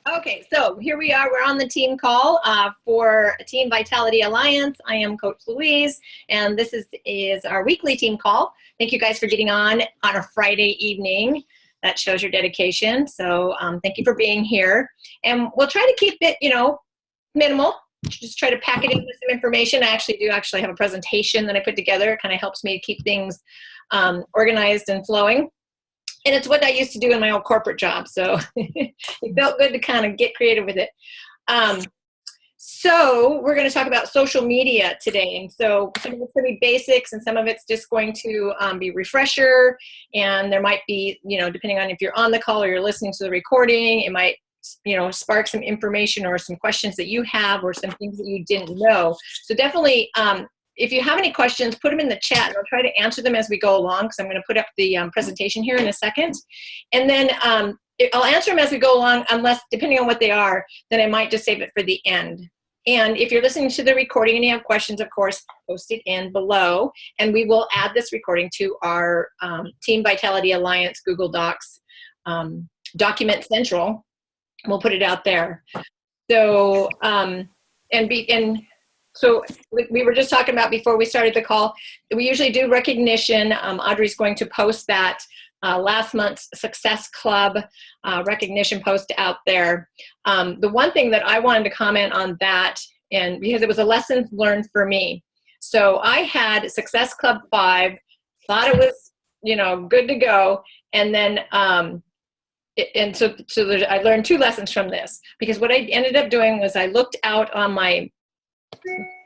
Okay, so here we are. We're on the team call for Team Vitality Alliance. I am Coach Louise, and this is our weekly team call. Thank you guys for getting on a Friday evening. That shows your dedication. So thank you for being here. And we'll try to keep it, minimal. Just try to pack it in with some information. I actually have a presentation that I put together. It kind of helps me keep things organized and flowing. And it's what I used to do in my old corporate job. So it felt good to kind of get creative with it. So we're going to talk about social media today. And so some of it's going to be basics and some of it's just going to be refresher. And there might be, depending on if you're on the call or you're listening to the recording, it might, spark some information or some questions that you have or some things that you didn't know. So definitely, if you have any questions, put them in the chat, and I'll try to answer them as we go along, because I'm going to put up the presentation here in a second. And then I'll answer them as we go along, unless, depending on what they are, then I might just save it for the end. And if you're listening to the recording and you have questions, of course, post it in below, and we will add this recording to our Team Vitality Alliance Google Docs document central. We'll put it out there. So, so we were just talking about before we started the call, we usually do recognition. Audrey's going to post that last month's Success Club recognition post out there. The one thing that I wanted to comment on that, and because it was a lesson learned for me. So I had Success Club 5, thought it was, good to go. And then, so I learned 2 lessons from this, because what I ended up doing was I looked out on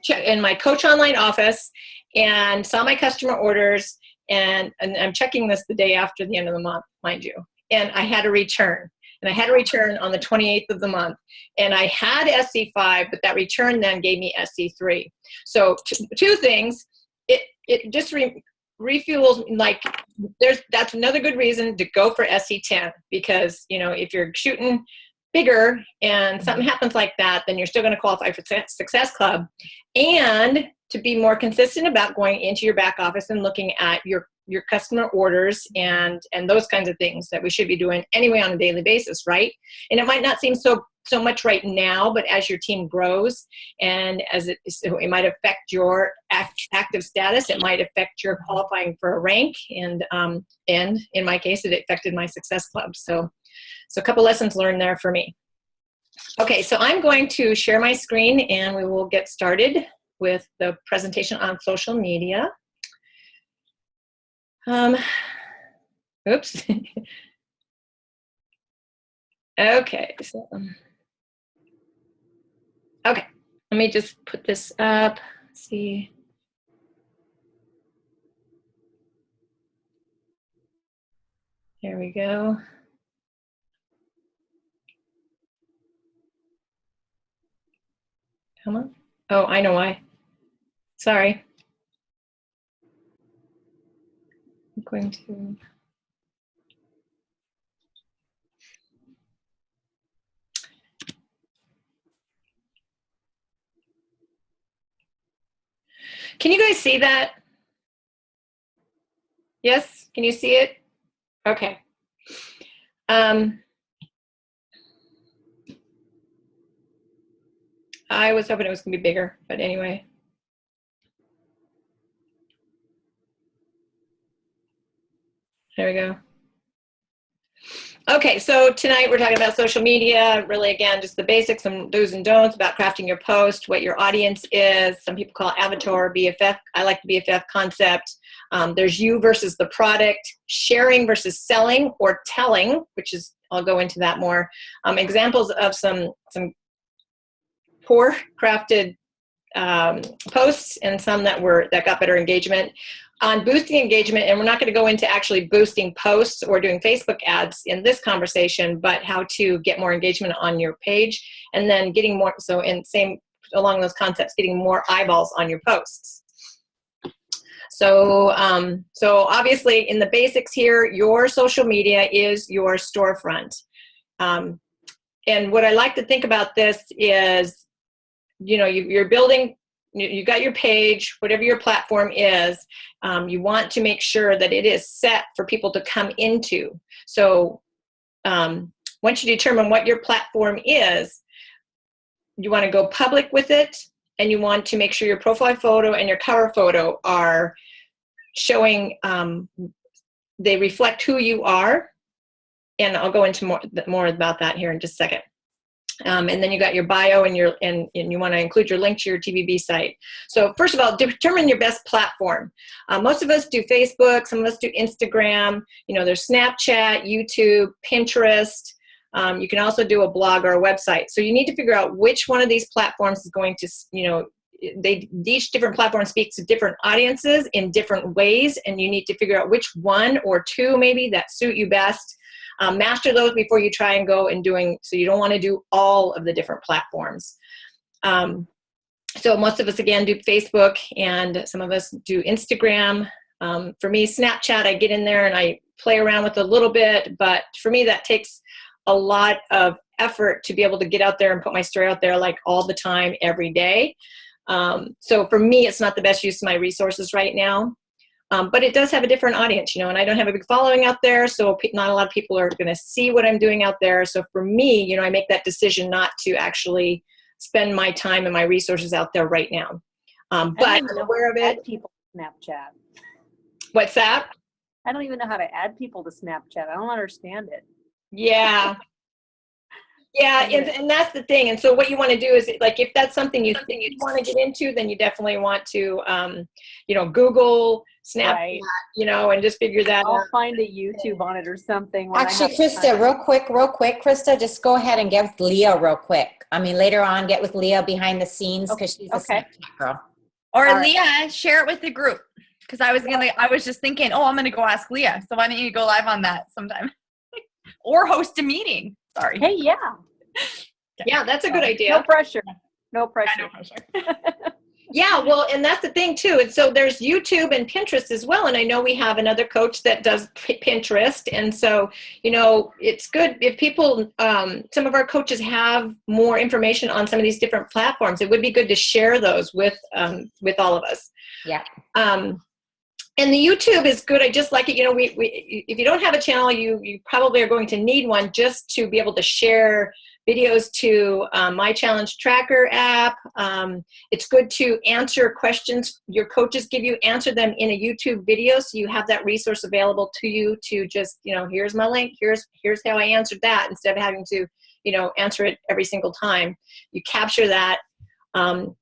in my Coach Online office and saw my customer orders, and I'm checking this the day after the end of the month, mind you, and I had a return. And I had a return on the 28th of the month. And I had SC5, but that return then gave me SC3. So 2 things. It just refuels, like, that's another good reason to go for SC10, because, if you're shooting bigger and something happens like that, then you're still going to qualify for Success Club. And to be more consistent about going into your back office and looking at your customer orders and those kinds of things that we should be doing anyway on a daily basis, right? And it might not seem so much right now, but as your team grows and so it might affect your active status, it might affect your qualifying for a rank, and in my case, it affected my Success Club. So a couple lessons learned there for me. Okay, so I'm going to share my screen and we will get started with the presentation on social media. Oops. Okay, so, okay, let me just put this up, see. There we go. Come on. Oh, I know why. Sorry. I'm going to. Can you guys see that? Yes, can you see it? Okay. I was hoping it was going to be bigger, but anyway. There we go. Okay, so tonight we're talking about social media, really, again, just the basics, some do's and don'ts about crafting your post, what your audience is. Some people call it avatar, BFF. I like the BFF concept. There's you versus the product, sharing versus selling or telling, which is, I'll go into that more. Examples of some poor crafted posts and some that got better engagement. On boosting engagement, and we're not going to go into actually boosting posts or doing Facebook ads in this conversation, but how to get more engagement on your page, and then getting more, so in same along those concepts, getting more eyeballs on your posts. So, so obviously in the basics here, your social media is your storefront. And what I like to think about this is, you're building, you got your page, whatever your platform is, you want to make sure that it is set for people to come into. So once you determine what your platform is, you want to go public with it, and you want to make sure your profile photo and your cover photo are showing, they reflect who you are. And I'll go into more about that here in just a second. And then you got your bio and you want to include your link to your TBB site. So first of all, determine your best platform. Most of us do Facebook, some of us do Instagram, there's Snapchat, YouTube, Pinterest. You can also do a blog or a website. So you need to figure out which one of these platforms is going to, each different platform speaks to different audiences in different ways, and you need to figure out which one or two maybe that suit you best. Master those before you try and go and so you don't want to do all of the different platforms. So most of us, again, do Facebook, and some of us do Instagram. For me, Snapchat, I get in there and I play around with a little bit, but for me, that takes a lot of effort to be able to get out there and put my story out there like all the time, every day. So for me, it's not the best use of my resources right now. But it does have a different audience, and I don't have a big following out there, so not a lot of people are going to see what I'm doing out there. So for me, I make that decision not to actually spend my time and my resources out there right now. But I'm aware of it. Add people to Snapchat. What's that? I don't even know how to add people to Snapchat. I don't understand it. Yeah. Yeah, and that's the thing. And so what you want to do is, like, if that's something you think you want to get into, then you definitely want to, Google Snapchat, right. And just figure that out. I'll find a YouTube on it or something. Actually, Krista, real quick, Krista, just go ahead and get with Leah real quick. I mean, later on, get with Leah behind the scenes because she's a Snapchat girl. Or Leah, share it with the group. Because I was just thinking, I'm going to go ask Leah. So why don't you go live on that sometime? Or host a meeting. Sorry. Hey, yeah. Yeah, that's a good idea. No pressure. No pressure. Yeah, no pressure. Yeah, well, and that's the thing too. And so there's YouTube and Pinterest as well. And I know we have another coach that does Pinterest. And so, it's good if people, some of our coaches have more information on some of these different platforms. It would be good to share those with all of us. Yeah. And the YouTube is good. I just like it. If you don't have a channel, you probably are going to need one just to be able to share videos to My Challenge Tracker app. It's good to answer questions your coaches give you, answer them in a YouTube video, so you have that resource available to you to just, here's my link, here's how I answered that, instead of having to, answer it every single time. You capture that. And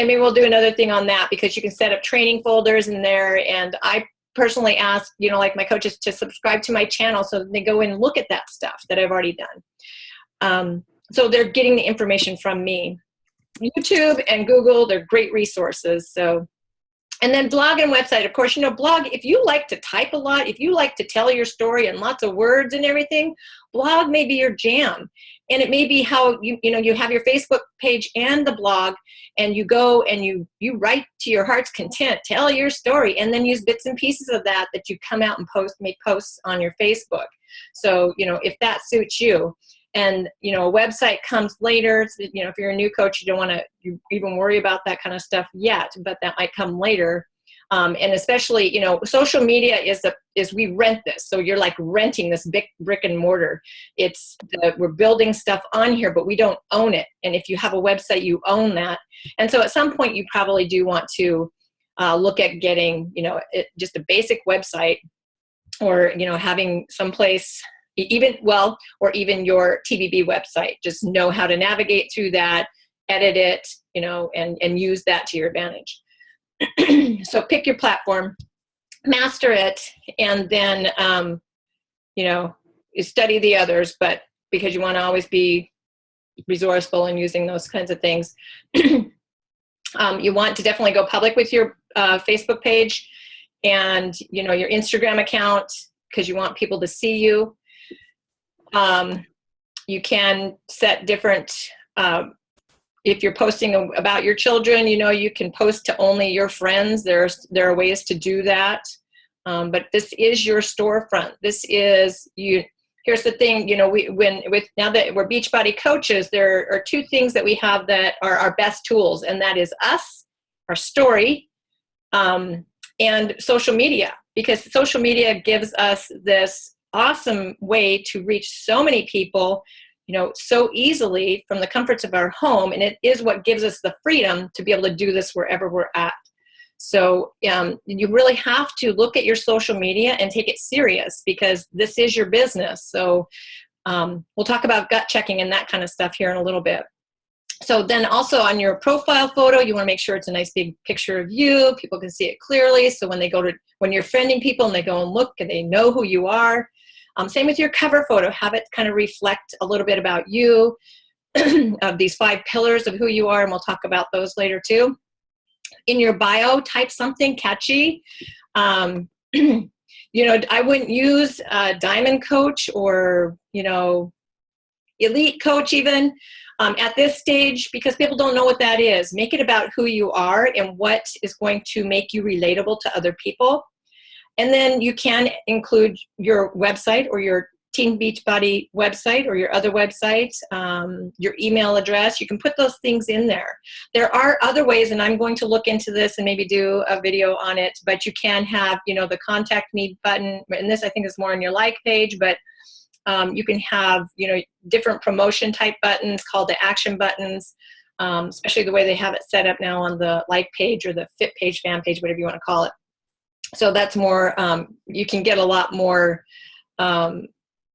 maybe we'll do another thing on that, because you can set up training folders in there. And I personally ask, like my coaches, to subscribe to my channel so that they go in and look at that stuff that I've already done. So they're getting the information from me. YouTube and Google, they're great resources. So, and then blog and website, of course, blog, if you like to type a lot, if you like to tell your story in lots of words and everything, blog may be your jam. And it may be how you have your Facebook page and the blog, and you go and you write to your heart's content, tell your story, and then use bits and pieces of that you come out and make posts on your Facebook. So, if that suits you. And, a website comes later. So, if you're a new coach, you don't want to even worry about that kind of stuff yet, but that might come later. And especially, social media is we rent this. So you're like renting this big brick and mortar. We're building stuff on here, but we don't own it. And if you have a website, you own that. And so at some point you probably do want to look at getting, just a basic website, or, having someplace or even your TBB website. Just know how to navigate through that, edit it, and use that to your advantage. So pick your platform, master it, and then, you study the others, but because you want to always be resourceful in using those kinds of things. You want to definitely go public with your Facebook page and, your Instagram account, because you want people to see you. You can set different, if you're posting about your children, you can post to only your friends. There are ways to do that. But this is your storefront. This is you. Here's the thing, now that we're Beachbody coaches, there are two things that we have that are our best tools, and that is us, our story, and social media. Because social media gives us this awesome way to reach so many people, so easily from the comforts of our home. And it is what gives us the freedom to be able to do this wherever we're at. So you really have to look at your social media and take it serious, because this is your business. So we'll talk about gut checking and that kind of stuff here in a little bit. So then also on your profile photo, you want to make sure it's a nice big picture of you. People can see it clearly. So when you're friending people and they go and look, and they know who you are. Same with your cover photo. Have it kind of reflect a little bit about you, of these 5 pillars of who you are, and we'll talk about those later too. In your bio, type something catchy. I wouldn't use Diamond Coach or, Elite Coach even at this stage, because people don't know what that is. Make it about who you are and what is going to make you relatable to other people. And then you can include your website or your Team Beachbody website or your other website, your email address. You can put those things in there. There are other ways, and I'm going to look into this and maybe do a video on it, but you can have, the contact me button, and this I think is more on your like page, but you can have, different promotion type buttons, call to action buttons, especially the way they have it set up now on the like page or the fit page, fan page, whatever you want to call it. So that's more, you can get a lot more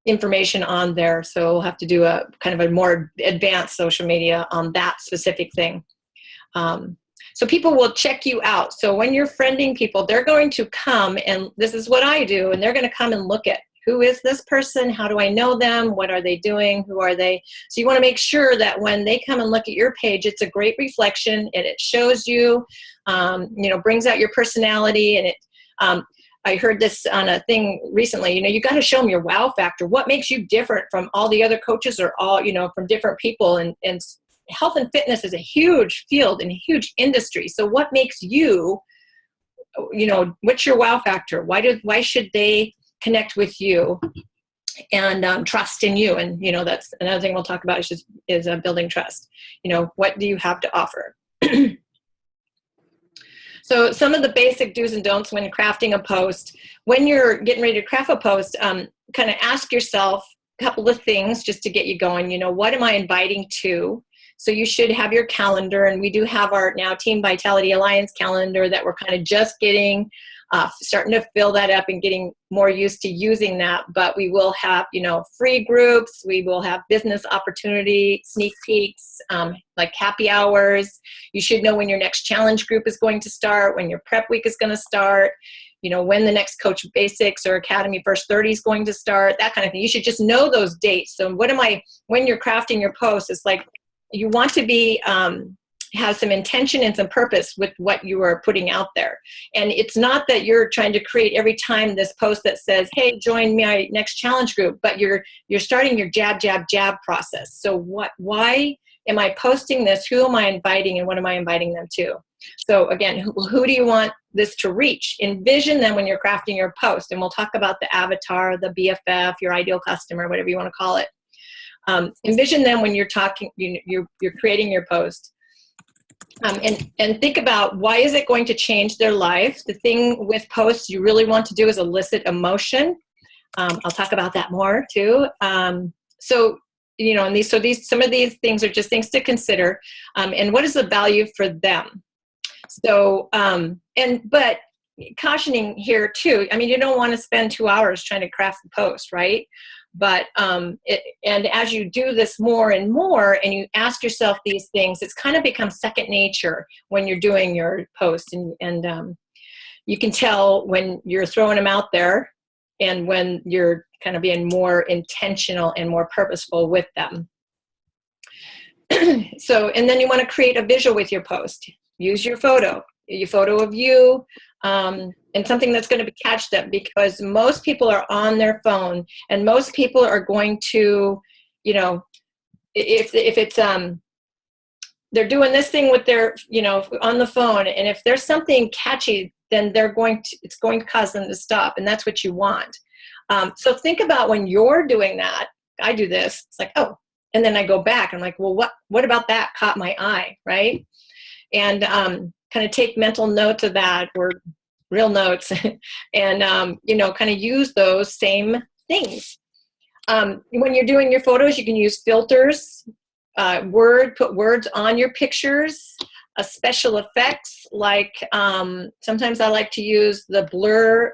information on there. So we'll have to do a kind of a more advanced social media on that specific thing. So people will check you out. So when you're friending people, they're going to come, and this is what I do, and they're going to come and look at, who is this person? How do I know them? What are they doing? Who are they? So you want to make sure that when they come and look at your page, it's a great reflection, and it shows you, brings out your personality. And I heard this on a thing recently, you got to show them your wow factor. What makes you different from all the other coaches, or all, from different people? And health and fitness is a huge field and a huge industry. So what makes you, what's your wow factor? Why should they connect with you and trust in you? And, that's another thing we'll talk about is building trust. What do you have to offer? So some of the basic do's and don'ts when crafting a post. When you're getting ready to craft a post, kind of ask yourself a couple of things just to get you going. What am I inviting to? So you should have your calendar, and we do have our now Team Vitality Alliance calendar that we're kind of just getting, starting to fill that up and getting more used to using that. But we will have, free groups. We will have business opportunity, sneak peeks, like happy hours. You should know when your next challenge group is going to start, when your prep week is going to start, when the next Coach Basics or Academy First 30 is going to start, that kind of thing. You should just know those dates. So when you're crafting your post, it's like you want to be, have some intention and some purpose with what you are putting out there. And it's not that you're trying to create every time this post that says, hey, join my next challenge group, but you're starting your jab, jab, jab process. So why am I posting this? Who am I inviting, and what am I inviting them to? So again, who do you want this to reach? Envision them when you're crafting your post, and we'll talk about the avatar, the BFF, your ideal customer, whatever you want to call it. Envision them when you're talking, you're creating your post. And think about, why is it going to change their life? The thing with posts you really want to do is elicit emotion. I'll talk about that more too. So, and some of these things are just things to consider. And what is the value for them? So, but cautioning here too, you don't want to spend 2 hours trying to craft the post, right? But, and as you do this more and more, and you ask yourself these things, it's kind of become second nature when you're doing your post, and you can tell when you're throwing them out there and when you're kind of being more intentional and more purposeful with them. So, and then you want to create a visual with your post. Use your photo of you, and something that's going to catch them, because most people are on their phone, and most people are going to, if it's, they're doing this thing with their, on the phone, and if there's something catchy, then it's going to cause them to stop, and that's what you want. So think about when you're doing that. I do this, it's like, oh, and then I go back, I'm like, well, what about that caught my eye, right? And kind of take mental notes of that, or real notes, and kind of use those same things. When you're doing your photos, you can use filters, put words on your pictures, special effects, like sometimes I like to use the blur,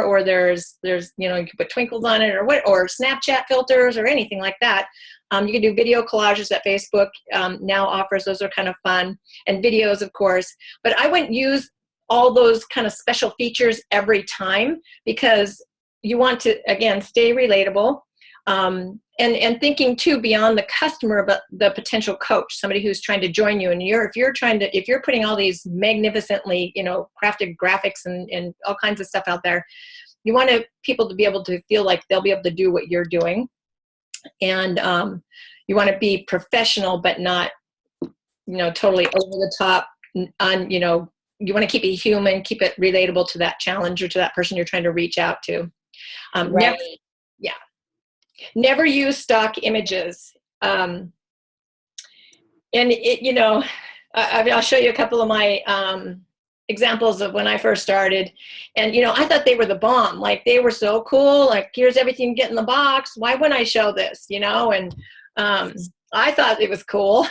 or there's, you can put twinkles on it or Snapchat filters or anything like that. You can do video collages that Facebook now offers. Those are kind of fun, and videos, of course. But I wouldn't use all those kind of special features every time, because you want to, again, stay relatable. And thinking too beyond the customer, but the potential coach, somebody who's trying to join you. And if you're putting all these magnificently, crafted graphics and all kinds of stuff out there, you want people to be able to feel like they'll be able to do what you're doing. And you want to be professional, but not, totally over the top. You want to keep it human, keep it relatable to that challenger, to that person you're trying to reach out to. Right. Never use stock images. And I'll show you a couple of my examples of when I first started. And, I thought they were the bomb. Like, they were so cool. Like, here's everything you get in the box. Why wouldn't I show this? And I thought it was cool.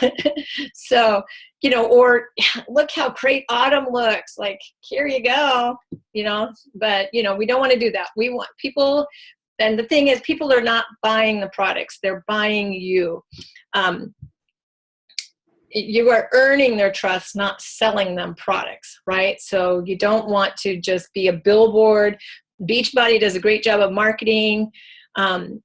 So, or look how great autumn looks. Like, here you go, but, we don't want to do that. We want people. And the thing is, people are not buying the products. They're buying you. You are earning their trust, not selling them products, right? So you don't want to just be a billboard. Beachbody does a great job of marketing on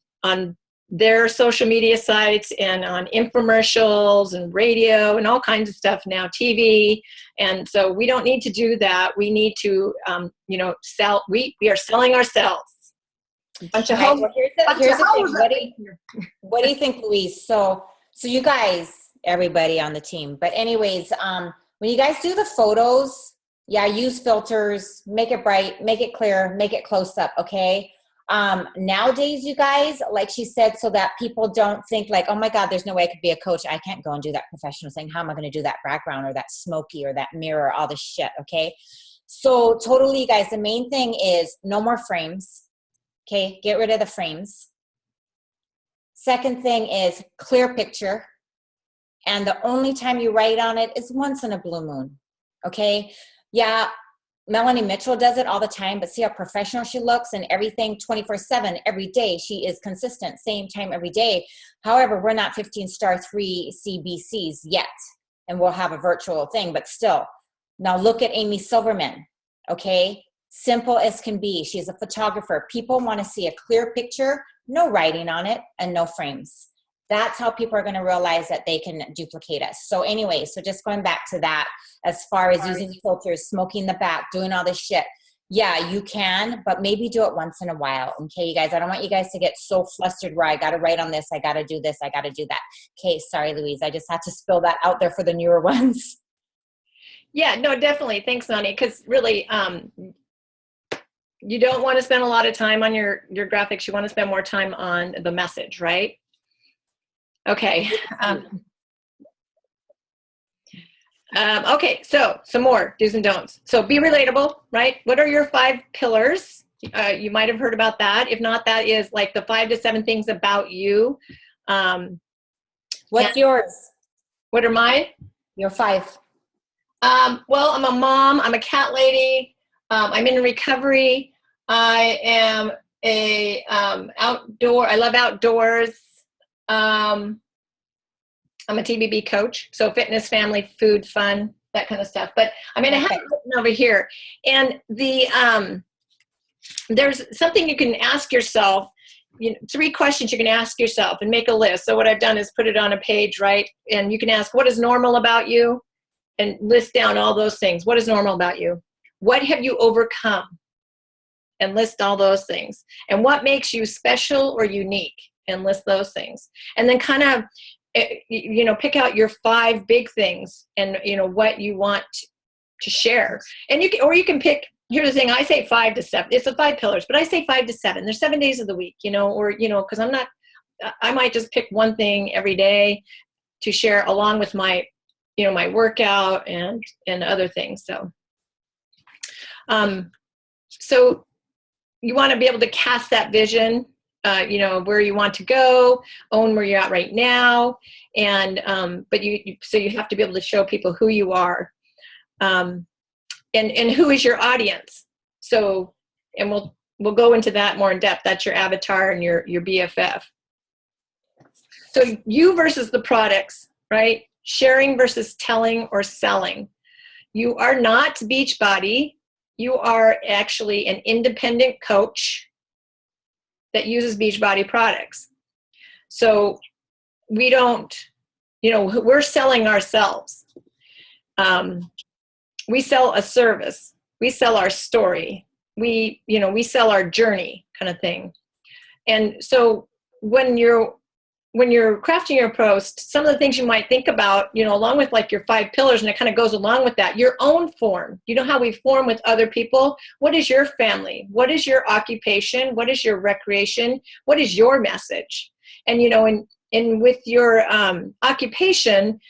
their social media sites and on infomercials and radio and all kinds of stuff now, TV. And so we don't need to do that. We need to, sell. We are selling ourselves. Bunch of Right. Well, here's the thing. What do you think, Louise? So you guys, everybody on the team, but anyways, when you guys do the photos, use filters, make it bright, make it clear, make it close up. Okay. Nowadays, you guys, like she said, so that people don't think like, oh my God, there's no way I could be a coach. I can't go and do that professional thing. How am I going to do that background or that smoky or that mirror, all this shit. Okay. So totally, you guys, the main thing is no more frames. Okay, get rid of the frames. Second thing is clear picture. And the only time you write on it is once in a blue moon. Okay, yeah, Melanie Mitchell does it all the time, but see how professional she looks and everything 24/7, every day. She is consistent, same time every day. However, we're not 15-star 3 CBCs yet, and we'll have a virtual thing, but still. Now look at Amy Silverman, okay? Simple as can be. She's a photographer. People want to see a clear picture, no writing on it, and no frames. That's how people are going to realize that they can duplicate us. So anyway, so just going back to that, as far as using filters, smoking the back, doing all this shit. Yeah, you can, but maybe do it once in a while. Okay, you guys, I don't want you guys to get so flustered where I got to write on this, I got to do this, I got to do that. Okay, sorry, Louise. I just had to spill that out there for the newer ones. Yeah, no, definitely. Thanks, Nani, because really, you don't want to spend a lot of time on your graphics. You want to spend more time on the message, right? Okay. Okay, so some more do's and don'ts. So be relatable, right? What are your 5 pillars? You might have heard about that. If not, that is like the 5 to 7 things about you. What's yours? What are mine? Your 5. Well, I'm a mom. I'm a cat lady. I'm in recovery. I am outdoor. I love outdoors. I'm a TBB coach, so fitness, family, food, fun, that kind of stuff. But I'm going to have it written over here. And there's something you can ask yourself. 3 questions you can ask yourself and make a list. So what I've done is put it on a page, right? And you can ask, what is normal about you? And list down all those things. What is normal about you? What have you overcome? And list all those things. And what makes you special or unique? And list those things. And then kind of, pick out your 5 big things and, what you want to share. And you can pick, here's the thing, I say 5 to 7. It's the 5 pillars, but I say 5 to 7. There's 7 days of the week, because I might just pick one thing every day to share along with my, my workout and other things. So, you want to be able to cast that vision, you know, where you want to go, own where you're at right now. And, but so you have to be able to show people who you are, and who is your audience. So, and we'll go into that more in depth. That's your avatar and your BFF. So you versus the products, right? Sharing versus telling or selling. You are not Beachbody. You are actually an independent coach that uses Beachbody products. So we don't, you know, we're selling ourselves. We sell a service. We sell our story. We sell our journey, kind of thing. And so when you're crafting your post, some of the things you might think about, you know, along with like your 5 pillars, and it kind of goes along with that, your own form. You know how we form with other people? What is your family? What is your occupation? What is your recreation? What is your message? And, you know, and with your occupation,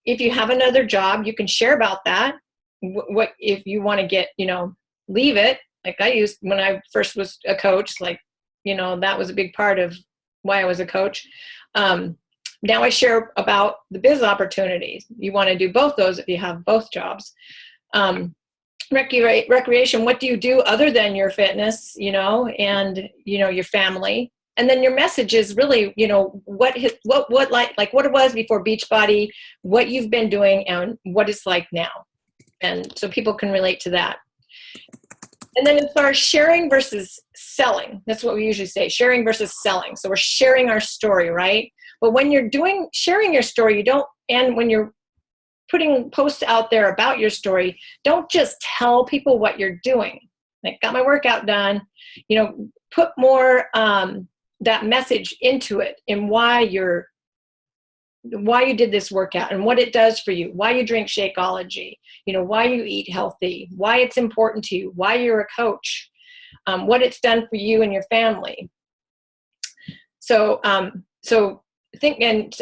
if you have another job, you can share about that. What if you want to get, you know, leave it, like I used when I first was a coach, like, you know, that was a big part of why I was a coach. Now I share about the biz opportunities. You want to do both those if you have both jobs. Recreation, what do you do other than your fitness, you know, and, you know, your family. And then your message is really, you know, what it was before Beachbody, what you've been doing, and what it's like now. And so people can relate to that. And then as far as sharing versus selling, that's what we usually say, sharing versus selling. So we're sharing our story, right? But when you're sharing your story, and when you're putting posts out there about your story, don't just tell people what you're doing. Like, got my workout done, you know, put more that message into it, and why you did this workout and what it does for you, why you drink Shakeology, you know, why you eat healthy, why it's important to you, why you're a coach, what it's done for you and your family. So, and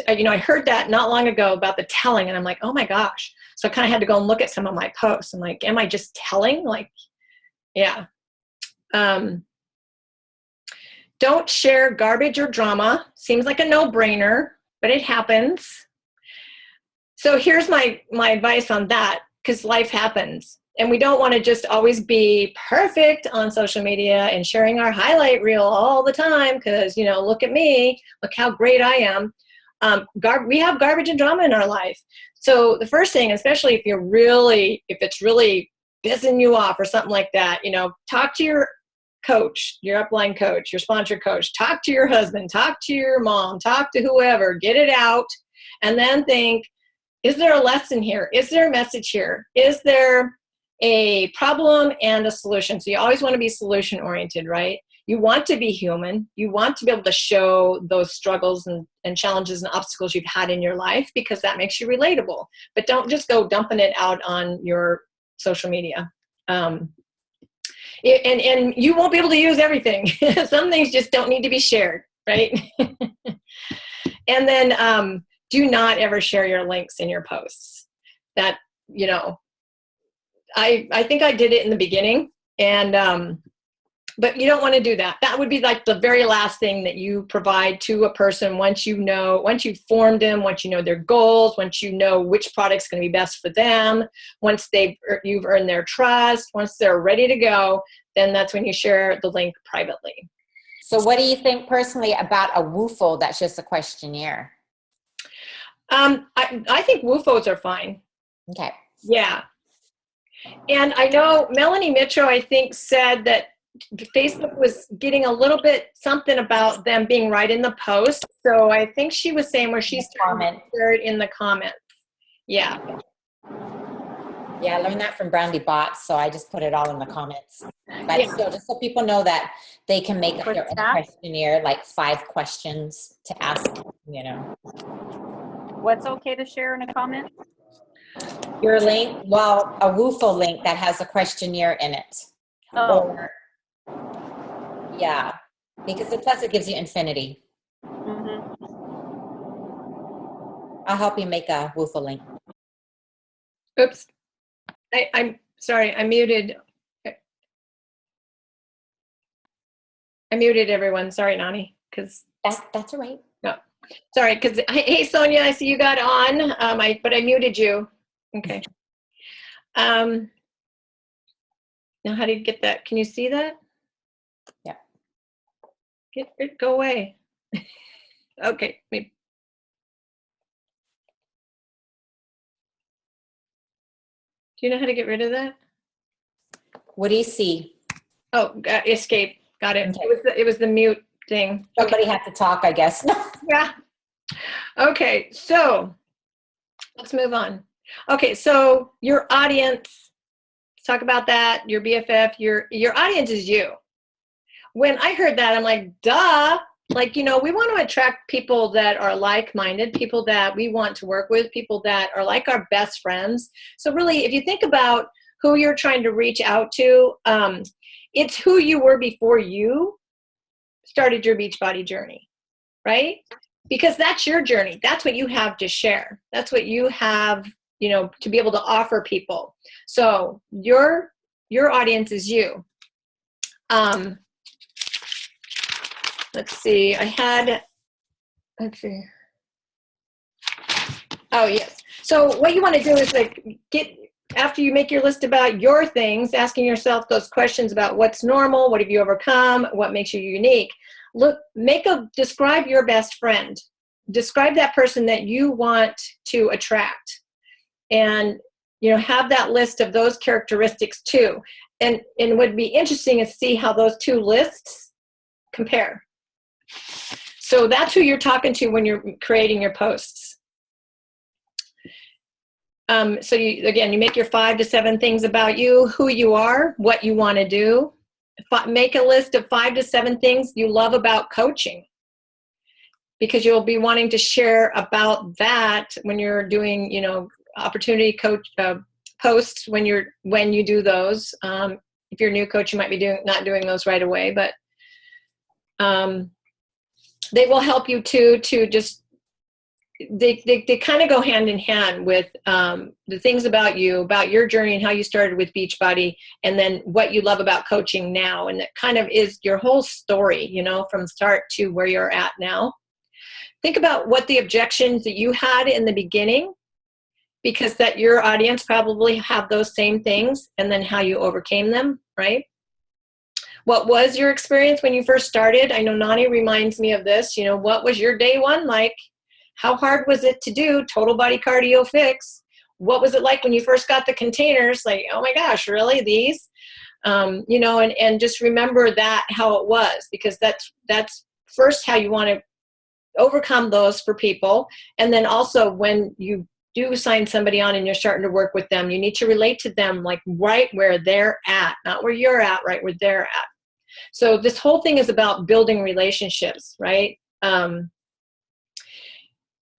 you know, I heard that not long ago about the telling, and I'm like, oh my gosh. So I kind of had to go and look at some of my posts. I'm like, am I just telling? Like, yeah. Don't share garbage or drama. Seems like a no-brainer, but it happens. So here's my advice on that, because life happens. And we don't want to just always be perfect on social media and sharing our highlight reel all the time because, you know, look at me, look how great I am. We have garbage and drama in our life. So the first thing, especially if it's really pissing you off or something like that, you know, talk to your coach, your upline coach, your sponsor coach, talk to your husband, talk to your mom, talk to whoever, get it out, and then think, is there a lesson here? Is there a message here? Is there a problem and a solution? So you always want to be solution oriented, right? You want to be human. You want to be able to show those struggles and challenges and obstacles you've had in your life, because that makes you relatable. But don't just go dumping it out on your social media. And you won't be able to use everything. Some things just don't need to be shared, right? And then do not ever share your links in your posts. That, you know, I think I did it in the beginning, and but you don't want to do that. That would be like the very last thing that you provide to a person once you've formed them, once you know their goals, once you know which product's going to be best for them, once you've earned their trust, once they're ready to go, then that's when you share the link privately. So what do you think personally about a WUFO that's just a questionnaire? I think WUFOs are fine. Okay. Yeah. And I know Melanie Mitro, I think, said that Facebook was getting a little bit something about them being right in the post. So I think she was saying where she's shared in the comments. Yeah. Yeah, I learned that from Brandy Bots, so I just put it all in the comments. But Yeah. still, just so people know that they can make their own questionnaire, like 5 questions to ask, you know. What's okay to share in a comment? Your link, well, a WUFO link that has a questionnaire in it. Oh. Or, yeah, because plus it gives you infinity. Mm-hmm. I'll help you make a WUFO link. Oops. I'm sorry, I muted. I muted everyone. Sorry, Nani, because That's all right. sorry, because hey, Sonia, I see you got on, but I muted you. Okay. Now, how do you get that? Can you see that? Yeah. Get it, go away. Okay. Maybe. Do you know how to get rid of that? What do you see? Oh, escape. Got it. Okay. It was the mute thing. Somebody had to talk, I guess. Yeah. Okay, so let's move on. Okay, so your audience, let's talk about that. Your BFF, your audience is you. When I heard that, I'm like, duh. Like, we want to attract people that are like-minded, people that we want to work with, people that are like our best friends. So really, if you think about who you're trying to reach out to, it's who you were before you started your Beachbody journey, right? Because that's your journey. That's what you have to share. That's what you have, to be able to offer people. So your audience is you. Let's see. Let's see. Oh, yes. So what you want to do is after you make your list about your things, asking yourself those questions about what's normal, what have you overcome, what makes you unique. Describe your best friend. Describe that person that you want to attract. And, have that list of those characteristics too. And what would be interesting is see how those two lists compare. So that's who you're talking to when you're creating your posts. So you make your 5 to 7 things about you, who you are, what you want to do. Make a list of 5 to 7 things you love about coaching, because you'll be wanting to share about that when you're doing, opportunity coach posts when you do those. If you're a new coach, you might be not doing those right away, but they will help you to just they kind of go hand in hand with the things about you, about your journey and how you started with Beachbody, and then what you love about coaching now. And it kind of is your whole story, from start to where you're at now. Think about what the objections that you had in the beginning, because that your audience probably have those same things, and then how you overcame them, right? What was your experience when you first started? I know Nani reminds me of this. What was your day one like? How hard was it to do Total Body Cardio Fix? What was it like when you first got the containers? Like, oh my gosh, really, these? And just remember that, how it was, because that's first how you want to overcome those for people. And then also when you do sign somebody on and you're starting to work with them, you need to relate to them like right where they're at, not where you're at, right where they're at. So this whole thing is about building relationships, right?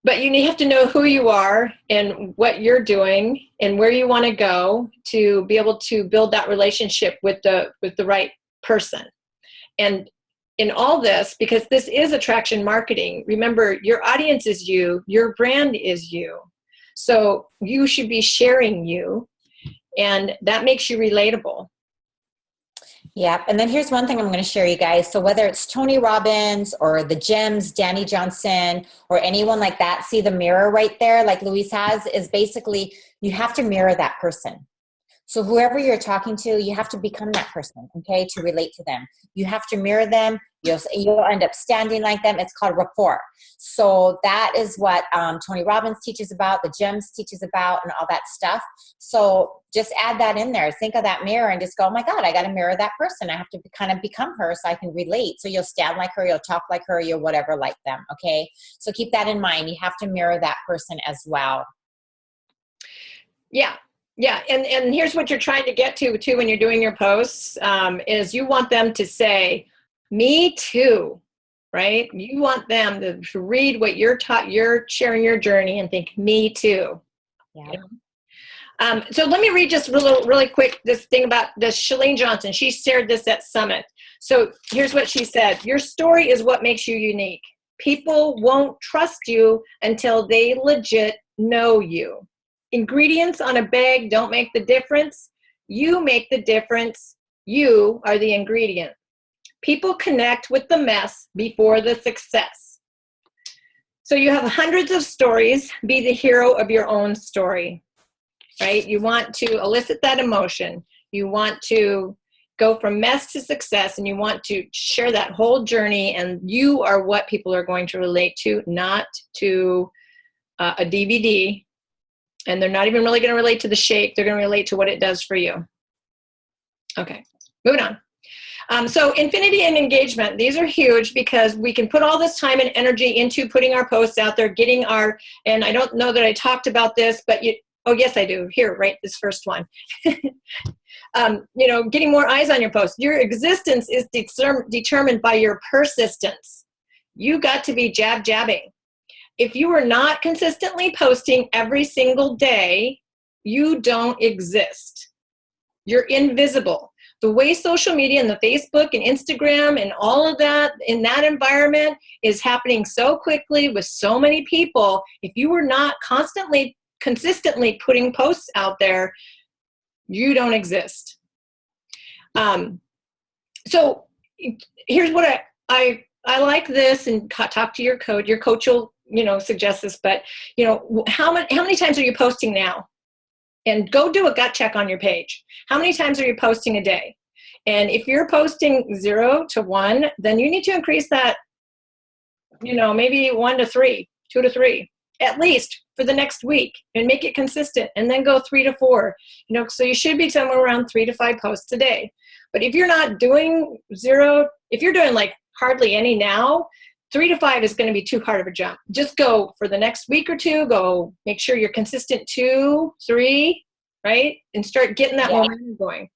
But you have to know who you are and what you're doing and where you want to go to be able to build that relationship with the right person. And in all this, because this is attraction marketing, remember, your audience is you, your brand is you. So you should be sharing you, and that makes you relatable. Yeah. And then here's one thing I'm going to share, you guys. So whether it's Tony Robbins or the Gems, Danny Johnson, or anyone like that, see the mirror right there, like Louise has, is basically you have to mirror that person. So whoever you're talking to, you have to become that person, okay, to relate to them. You have to mirror them. You'll end up standing like them. It's called rapport. So that is what Tony Robbins teaches about, the Gems teaches about, and all that stuff. So just add that in there. Think of that mirror and just go, oh my God, I got to mirror that person. I have to kind of become her so I can relate. So you'll stand like her, you'll talk like her, you'll whatever like them, okay? So keep that in mind. You have to mirror that person as well. Yeah. Yeah, and here's what you're trying to get to too when you're doing your posts, is you want them to say, me too, right? You want them to read what you're sharing your journey and think, me too. Yeah. So let me read just really quick this thing about this. Chalene Johnson, she shared this at Summit. So here's what she said. Your story is what makes you unique. People won't trust you until they legit know you. Ingredients on a bag don't make the difference. You make the difference. You are the ingredient. People connect with the mess before the success. So you have hundreds of stories. Be the hero of your own story, right? You want to elicit that emotion. You want to go from mess to success, and you want to share that whole journey, and you are what people are going to relate to, not to a DVD. And they're not even really going to relate to the shake. They're going to relate to what it does for you. Okay, moving on. So infinity and engagement, these are huge because we can put all this time and energy into putting our posts out there, getting our, and I don't know that I talked about this, but oh yes, I do. Here, right, this first one. Getting more eyes on your post. Your existence is determined by your persistence. You got to be jabbing. If you are not consistently posting every single day, you don't exist. You're invisible. The way social media and the Facebook and Instagram and all of that in that environment is happening so quickly with so many people, if you are not consistently putting posts out there, you don't exist. So here's what I like this, and talk to your coach. Your coach will, suggest this, but how many times are you posting now? And go do a gut check on your page. How many times are you posting a day? And if you're posting 0 to 1, then you need to increase that, maybe 1 to 3, 2 to 3, at least for the next week, and make it consistent, and then go 3 to 4. So you should be somewhere around 3 to 5 posts a day. But if you're not doing 0, if you're doing like hardly any now, 3 to 5 is going to be too hard of a jump. Just go for the next week or two, go make sure you're consistent 2, 3, right? And start getting that momentum going.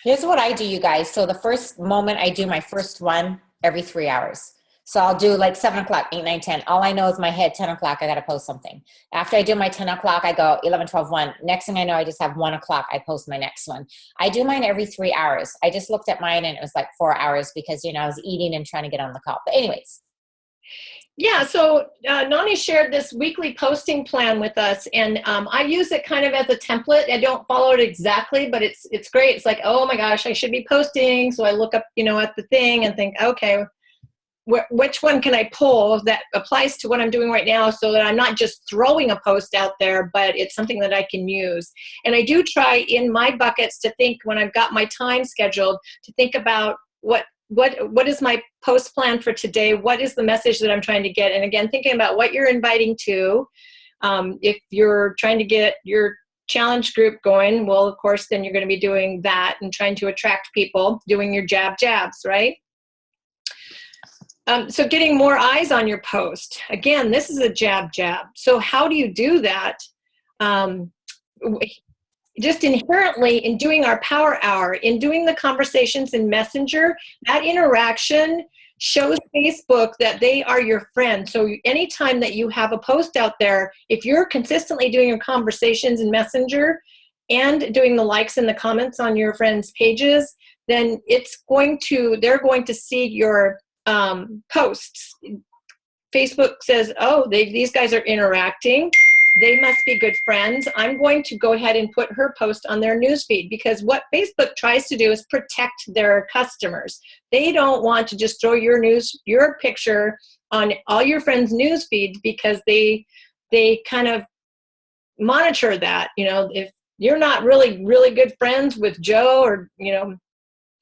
Here's what I do, you guys. So the first moment I do my first one every 3 hours. So I'll do like 7 o'clock, 8, 9, 10. All I know is my head, 10 o'clock, I got to post something. After I do my 10 o'clock, I go 11, 12, 1. Next thing I know, I just have 1 o'clock, I post my next one. I do mine every 3 hours. I just looked at mine and it was like 4 hours because, I was eating and trying to get on the call. But anyways. Yeah, so Nani shared this weekly posting plan with us, and I use it kind of as a template. I don't follow it exactly, but it's great. It's like, oh my gosh, I should be posting. So I look up, at the thing and think, okay, which one can I pull that applies to what I'm doing right now, so that I'm not just throwing a post out there, but it's something that I can use. And I do try in my buckets to think, when I've got my time scheduled, to think about what is my post plan for today? What is the message that I'm trying to get? And again, thinking about what you're inviting to. If you're trying to get your challenge group going, well, of course, then you're going to be doing that and trying to attract people, doing your jabs, right? So getting more eyes on your post. Again, this is a jab. So how do you do that? Just inherently in doing our power hour, in doing the conversations in Messenger, that interaction shows Facebook that they are your friend. So anytime that you have a post out there, if you're consistently doing your conversations in Messenger and doing the likes and the comments on your friends' pages, then they're going to see your posts. Facebook says, oh, these guys are interacting. They must be good friends. I'm going to go ahead and put her post on their newsfeed, because what Facebook tries to do is protect their customers. They don't want to just throw your picture on all your friends' newsfeeds, because they kind of monitor that. If you're not really, really good friends with Joe or,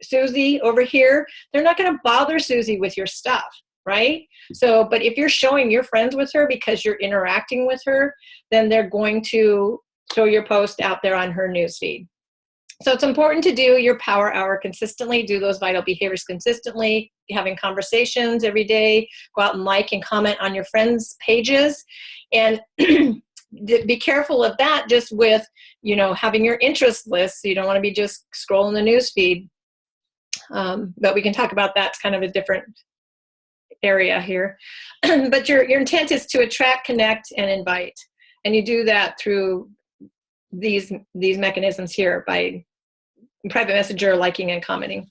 Susie over here, they're not going to bother Susie with your stuff. Right? So, but if you're showing you're friends with her because you're interacting with her, then they're going to throw your post out there on her newsfeed. So it's important to do your power hour consistently, do those vital behaviors consistently, having conversations every day, go out and like and comment on your friends' pages, and be careful of that just with, having your interest list. So you don't want to be just scrolling the newsfeed. But we can talk about that. It's kind of a different area here. But your intent is to attract, connect, and invite. And you do that through these mechanisms here, by private messenger, liking, and commenting.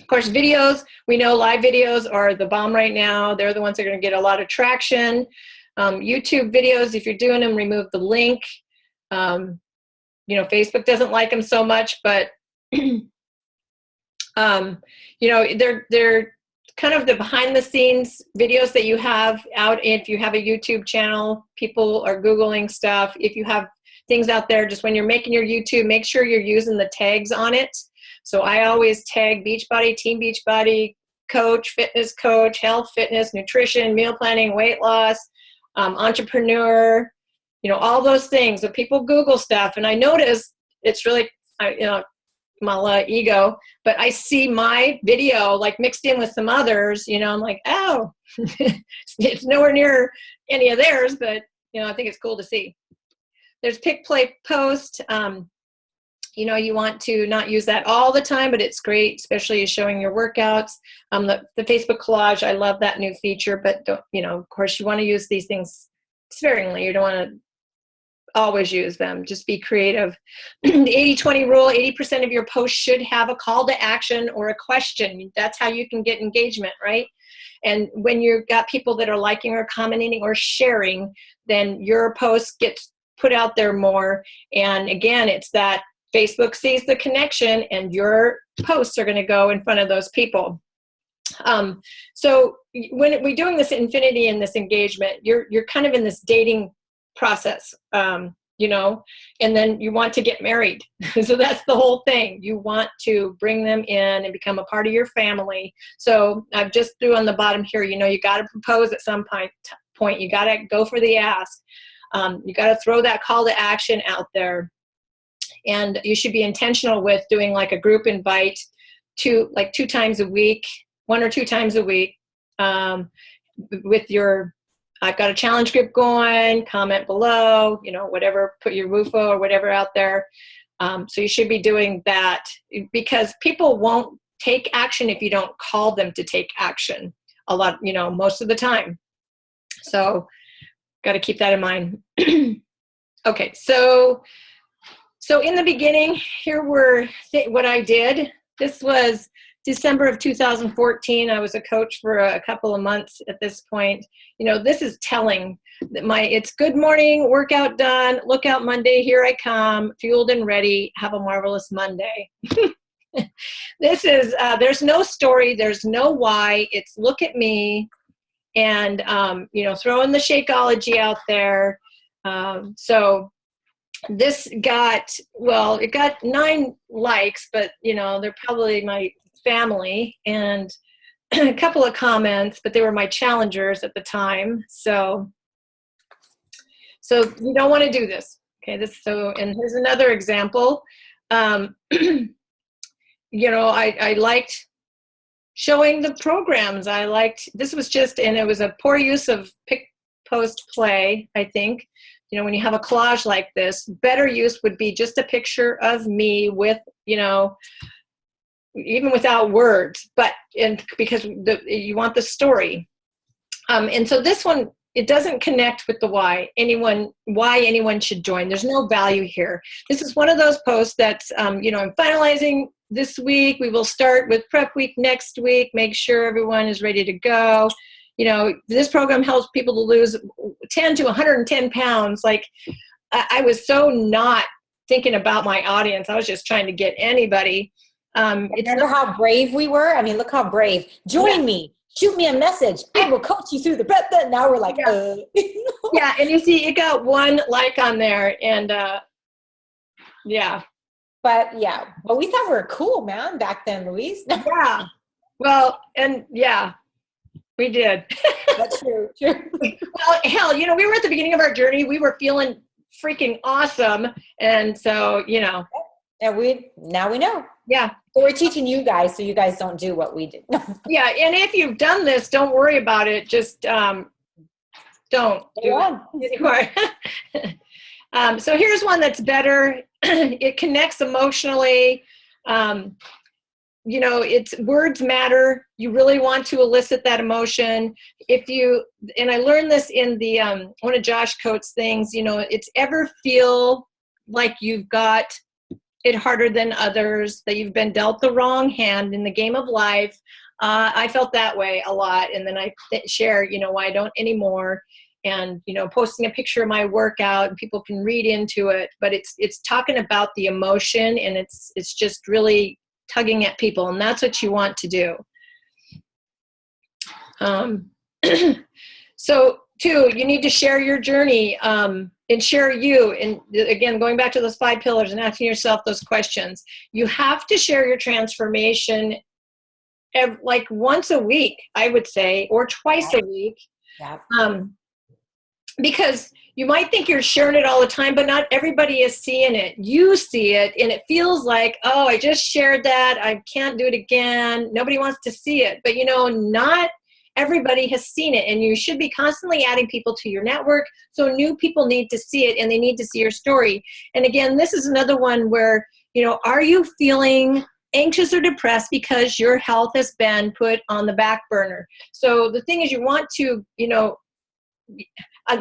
Of course, videos, we know live videos are the bomb right now. They're the ones that are going to get a lot of traction. YouTube videos, if you're doing them, remove the link. Facebook doesn't like them so much, but You know, they're kind of the behind the scenes videos that you have out. If you have a YouTube channel, people are Googling stuff. If you have things out there, just when you're making your YouTube, make sure you're using the tags on it. So I always tag Beachbody, Team Beachbody, coach, fitness coach, health, fitness, nutrition, meal planning, weight loss, entrepreneur, you know, all those things. So people Google stuff, and I notice it's really, you know, my ego, but I see my video like mixed in with some others, you know, I'm like, oh, it's nowhere near any of theirs, but, you know, I think it's cool to see. There's pick, play, post. You know, you want to not use that all the time, but it's great, especially showing your workouts. The Facebook collage, I love that new feature, but don't, you know, of course you want to use these things sparingly. You don't want to always use them. Just be creative. The 80-20 rule, 80% of your posts should have a call to action or a question. That's how you can get engagement, right? And when you've got people that are liking or commenting or sharing, then your post gets put out there more. And again, it's that Facebook sees the connection and your posts are going to go in front of those people. So when we're doing this infinity and this engagement, you're kind of in this dating process, you know, and then you want to get married. So that's the whole thing. You want to bring them in and become a part of your family. So I've just threw on the bottom here, you know, you got to propose at some point. You got to go for the ask. You got to throw that call to action out there. And you should be intentional with doing like a group invite two times a week, 1 or 2 times a week, with your, I've got a challenge group going, comment below, you know, whatever, put your WUFO or whatever out there. So you should be doing that, because people won't take action if you don't call them to take action a lot, you know, most of the time. So got to keep that in mind. Okay, so in the beginning, here were what I did. This was December of 2014. I was a coach for a couple of months at this point. You know, this is telling that it's good morning, workout done, look out Monday, here I come, fueled and ready, have a marvelous Monday. This is, there's no story, there's no why, it's look at me, and, you know, throwing the Shakeology out there. So this got, well, it got 9 likes, but, you know, they're probably my family, and a couple of comments, but they were my challengers at the time. So you don't want to do this. Okay, and here's another example. You know, I liked showing the programs. This was just, and it was a poor use of pick, post, play, I think. You know, when you have a collage like this, better use would be just a picture of me with, you know, even without words, because you want the story. And so this one, it doesn't connect with the why anyone should join. There's no value here. This is one of those posts that's, you know, I'm finalizing this week. We will start with prep week next week. Make sure everyone is ready to go. You know, this program helps people to lose 10 to 110 pounds. Like, I was so not thinking about my audience. I was just trying to get anybody. Remember how brave we were? I mean, look how brave. Join me. Shoot me a message. I will coach you through the prep. Now we're like, Yeah, and you see, it got 1 like on there, and yeah. But we thought we were cool, man, back then, Louise. Yeah. Well, and yeah, we did. That's true. Well, hell, you know, we were at the beginning of our journey. We were feeling freaking awesome, and so, you know. And now we know. Yeah. So we're teaching you guys so you guys don't do what we did. Yeah, and if you've done this, don't worry about it. Just don't do it anymore. So here's one that's better. It connects emotionally. You know, words matter. You really want to elicit that emotion. And I learned this in the one of Josh Coates' things, you know, it's ever feel like you've got it harder than others, that you've been dealt the wrong hand in the game of life. I felt that way a lot. And then I share, you know, why I don't anymore. And, you know, posting a picture of my workout, and people can read into it, but it's talking about the emotion, and it's just really tugging at people, and that's what you want to do. So two, you need to share your journey and share you. And again, going back to those 5 pillars and asking yourself those questions, you have to share your transformation like once a week, I would say, or twice a week. Yeah. Because you might think you're sharing it all the time, but not everybody is seeing it. You see it, and it feels like, oh, I just shared that. I can't do it again. Nobody wants to see it. But, not everybody has seen it, and you should be constantly adding people to your network. So new people need to see it, and they need to see your story. And again, this is another one where, are you feeling anxious or depressed because your health has been put on the back burner? So the thing is, you want to,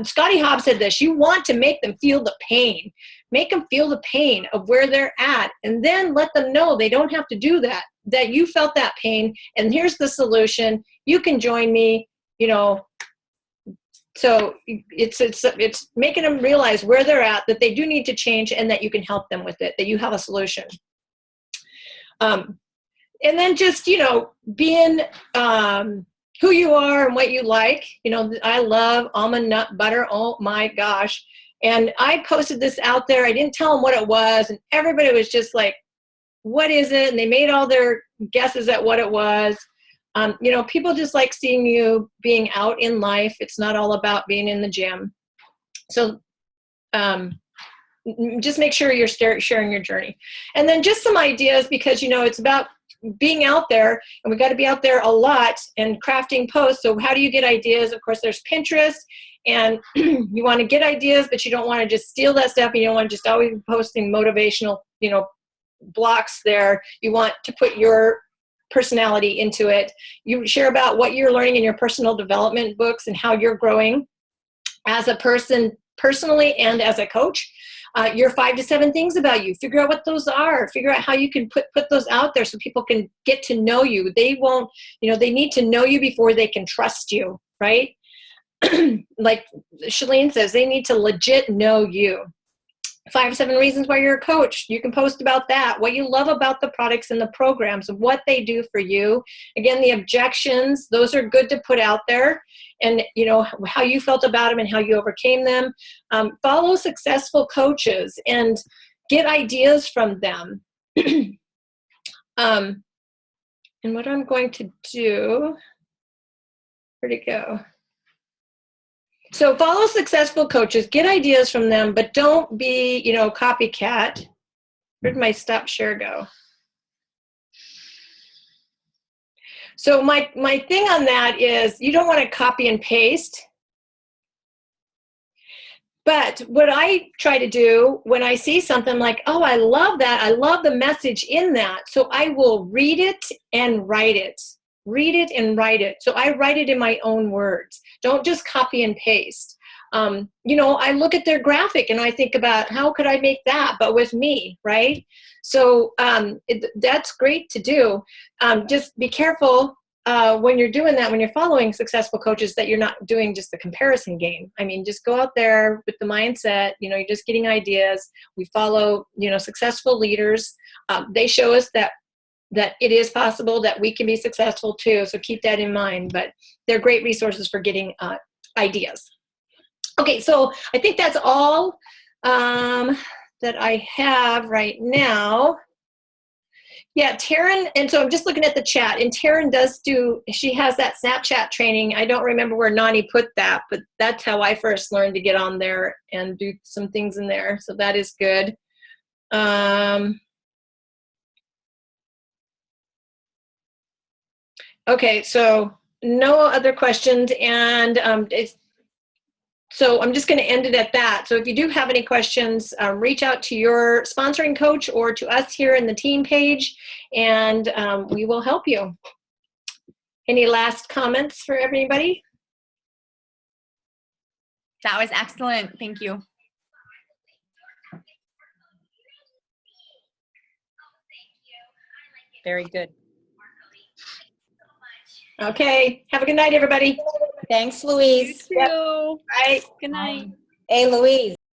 Scotty Hobbs said this, you want to make them feel the pain. Make them feel the pain of where they're at, and then let them know they don't have to do that, that you felt that pain, and here's the solution. You can join me, So it's making them realize where they're at, that they do need to change, and that you can help them with it, that you have a solution. And then just, being who you are and what you like. I love almond nut butter. Oh my gosh. And I posted this out there. I didn't tell them what it was. And everybody was just like, what is it? And they made all their guesses at what it was. People just like seeing you being out in life. It's not all about being in the gym. So just make sure you're sharing your journey. And then just some ideas, because, it's about being out there, and we got to be out there a lot and crafting posts. So how do you get ideas? Of course, there's Pinterest, and you want to get ideas, but you don't want to just steal that stuff. You don't want to just always be posting motivational, blocks there. You want to put your personality into it. You share about what you're learning in your personal development books and how you're growing as a person personally and as a coach. Your 5 to 7 things about you. Figure out what those are. Figure out how you can put those out there so people can get to know you. They won't, they need to know you before they can trust you, right? Like Shalene says, they need to legit know you. 5 to 7 reasons why you're a coach. You can post about that, what you love about the products and the programs, what they do for you. Again, the objections, those are good to put out there, and how you felt about them and how you overcame them. Follow successful coaches and get ideas from them. And what I'm going to do, where'd it go? So follow successful coaches, get ideas from them, but don't be, copycat. Where'd my stop share go? So my thing on that is, you don't want to copy and paste. But what I try to do when I see something like, oh, I love that. I love the message in that. So I will read it and write it. Read it and write it. So I write it in my own words. Don't just copy and paste. I look at their graphic and I think about, how could I make that, but with me, right? So that's great to do. Just be careful when you're doing that, when you're following successful coaches, that you're not doing just the comparison game. I mean, just go out there with the mindset, you're just getting ideas. We follow, successful leaders. They show us that it is possible, that we can be successful too. So keep that in mind, but they're great resources for getting ideas. Okay, so I think that's all that I have right now. Yeah, Taryn, and so I'm just looking at the chat, and Taryn she has that Snapchat training. I don't remember where Nani put that, but that's how I first learned to get on there and do some things in there. So that is good. Okay, so no other questions, and so I'm just going to end it at that. So if you do have any questions, reach out to your sponsoring coach or to us here in the team page, and we will help you. Any last comments for everybody? That was excellent. Thank you. Very good. Okay. Have a good night, everybody. Thanks, Louise. You too. Bye. Good night. Hey, Louise.